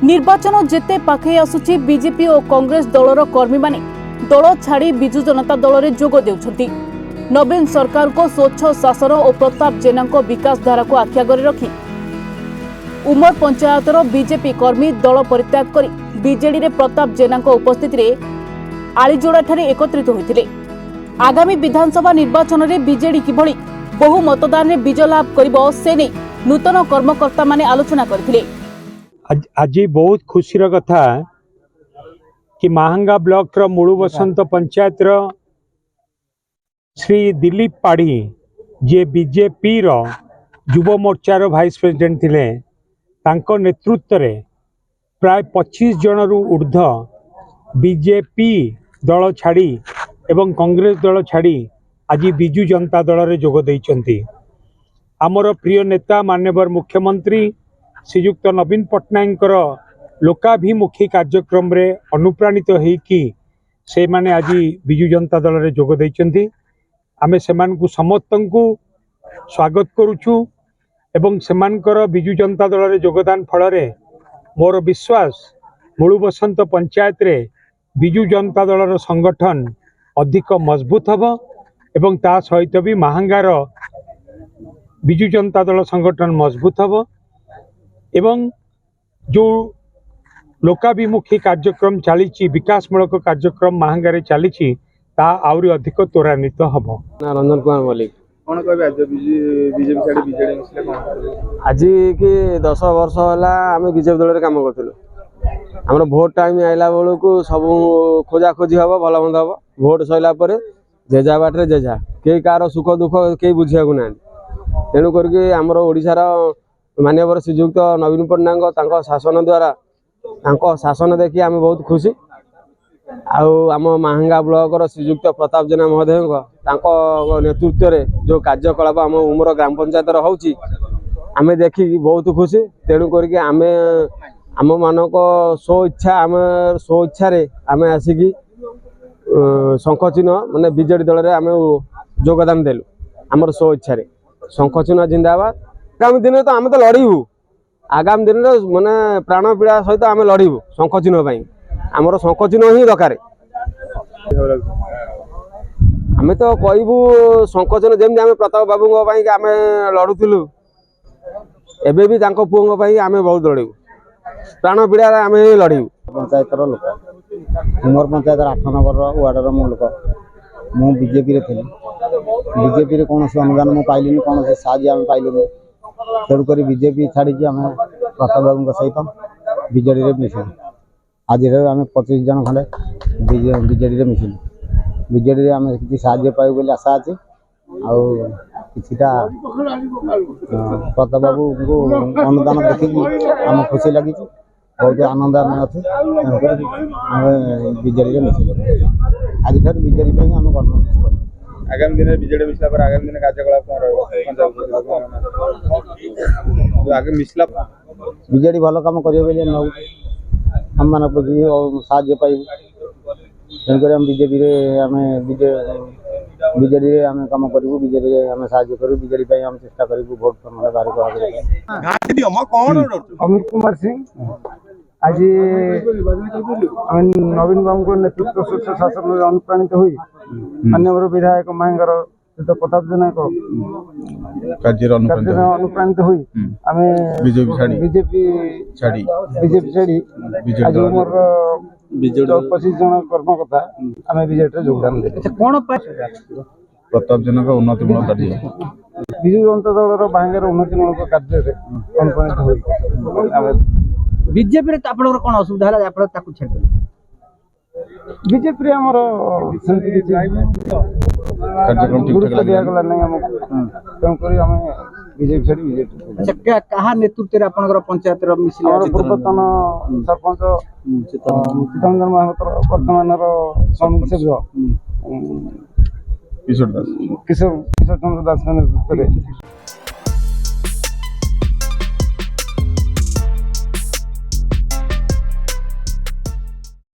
निर्वाचन जेते पाखे आसुची बीजेपी और कांग्रेस दलर कर्मी माने दल छाड़ी बिजु जनता दल में जोग देउछंती। नवीन सरकार को स्वच्छ शासन और प्रताप जेना विकास धारा को आखिआगरे रखी उमर पंचायतर बीजेपी कर्मी दल परित्याग कर बीजेडी रे प्रताप जेना उपस्थिति रे आलीजोड़ा ठारे एकत्रित होइतिले। आगामी विधानसभा निर्वाचन में बीजेडी किभली बहु मतदान में विजय लाभ करिबो से नै नूतन कर्मकर्ता माने आलोचना करथिले। आज बहुत खुशीर कथा कि महांगा ब्लॉक मूलु बसंत पंचायत श्री दिलीप पाढ़ी जे बीजेपी रो युव मोर्चार वाइस प्रेसिडेंट थिले तांको नेतृत्व में प्राय 25 जन रु ऊर्ध बीजेपी दल छाड़ी एवं कांग्रेस दल छाड़ी आज बिजु जनता दल रे जोग दैछंती। आमर प्रिय नेता माननीय मुख्यमंत्री श्रीयुक्त नवीन पट्टनायक लोकाभिमुखी कार्यक्रम रे अनुप्राणित होइकि से माने आज बिजु जनता दल रे जोग दैछंती। आमे सेमानकु समस्तंकु स्वागत करूछु एवं सेमानकर बिजु जनता दल रे योगदान फल रे मोर विश्वास मूलु बसंत पंचायत रे बिजु जनता दल संगठन अधिक मजबूत हबो एवं ता सहित भी महांगार बिजु जनता दल संगठन मजबूत हबो एवं जो लोकाभिमुखी कार्यक्रम चली विकासमूलक कार्यक्रम महांगारे चली ता आउरी अधिक त्वरान्वित हबो। रंजन कुमार मल्लिक कौन कह बीजेपी छाड़ी बीजेडी मिसले कौन आज कि 10 वर्ष है आम बीजेपी दल में कम करूँ। आम भोट टाइम आइला बेलू सब खोजा खोजी हम भल मंद हम भोट सरला जेजा बाटे जेजा कई कार सुख दुख कई बुझा ना तेणुक आमर ओडार माननीय श्रीयुक्त नवीन पट्टनायक शासन द्वारा शासन देखिए आम बहुत खुशी। आम महांगा ब्लॉक श्रीयुक्त प्रताप जेना महोदय नेतृत्व में जो कार्यकलाप आम उमर ग्राम पंचायत होची आमे देखी बहुत खुशी। तेणुक आम आम मानक स्व इच्छा आम स्व इच्छा आम आसिकी शंख चिन्ह माने बीजेडी दल में आम योगदान देलु। आमर स्व इच्छा शंख चिन्ह जिंदाबाद। आगामी दिन तो आम तो लड़ू आगामी दिन माने प्राण पीड़ा सहित आम लड़ू शंख चिन्ह आमर शंख चिन्ह ही दरकार। आम तो कहबू शंख चिन्ह जमी आम प्रताप बाबू आम लड़ुलु एबे भी पुओं आम बहुत लड़ू प्राण पीड़ा आम लड़ू। पंचायत लोक उमर पंचायत 8 नंबर वार्डर मो लोक मु बीजेपी थी बीजेपी कौन अनुदान मुझे पाइली कौन साहय आम पाइलुनि तेणुक बीजेपी छाड़ी आम प्रताप बाबू सहित बीजेडी में मिसिलु। आज आम 25 जन खंडे बीजेडी में मिसिलु। बीजेडी आम कि साहय पाइबु बोली आशा अच्छी आटा प्रताप बाबू को अनुदान देखिकी आम खुशी लगी बहुत आनंद आम अच्छे तेणुक आम बीजेडी में मिसिलु। आज बीजेडी आम कर्म आगामी दिन बीजेडी मिसला पर आगामी दिन कार्यकलाप आगे मिसला बीजेडी भल कम करेंगे आम मान साहय पाइबू तेणुक आम बीजेपी आम बीजेडी आम कम करूँ बीजेडी आम साहय करूँ बीजेडी आम चेष्टा करूँ भोट बाहर। अमित कुमार सिंह आज नवीन बाबू नेतृत्व स्वच्छ शासन में अनुप्राणित हुई माननीय विधायक महांगार प्रताप जेना कार्य अनुप्राणित हुई आम बीजेपी छाड़ी आज उमर 25 जन कर्मकर्ता आम बीजेपी योगदान दे कौन प्रताप जेना उन्नतिमूलक कार्य बिजु जनता दल महांगार उन्नतिमूलक कार्य अनुप्राणित हुई बीजेपी रे आपन कोन असुविधा हला आप ताकू छेड़ बीजेपी रे हमर सेंति किछि कार्यक्रम ठीक ठाक दिया गला नै हम तम करी हम बीजेपी छाड़ी बीजेपी। अच्छा कहा नेतृत्व रे आपन पंचायत रो मिसिल हमर पूर्वतन सरपंच चितरंजन महातर वर्तमान रो समिति सभ्य किशोर चंद्र दास के नेतृत्व रे